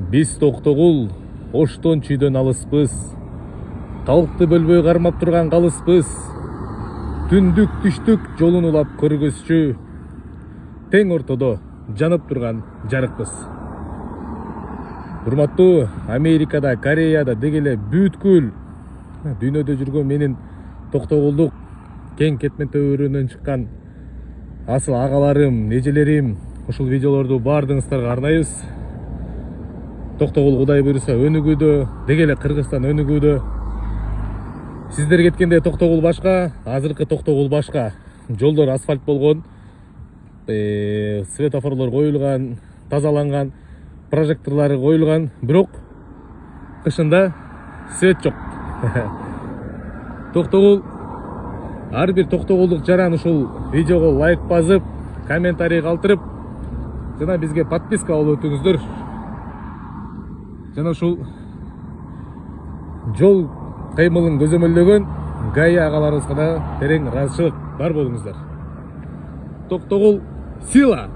Биз Токтогул Оштон чүйдөн алыспыз. Талыкты бөлбөй кармап турган калыспыз. Түндүк түштүк жолун улап көргөзчү. Тең ортодо жанып турган жарыкпыз. Урматтуу Америкада, Кореяда дегеле бүткүл дүйнөдө жүргөн менин Токтогулдук кең кетмен төбөрүнөн чыккан асыл агаларым, нежелерим, ушул видеолорду баардыгыңыздарга арнайбыз. Токтогул Кудай буйруса өнүгүүдө, дегеле Кыргызстан өнүгүүдө. Сиздер кеткенде Токтогул башка, азыркы Токтогул башка. Жолдор асфальт болгон, светофорлор коюлган, тазаланган, прожекторлары коюлган, бирок кышында свет жок. Токтогул, ар бир токтогулдук жаран ушул видеого лайк басып, комментарий калтырып, жана бизге подписка болуп өтүңүздөр. Жана ушул жол кыймылын көзөмөлдөгөн ГАИ агаларыбызга да терең ыраазычылык бар болуңуздар. Токтогул сила!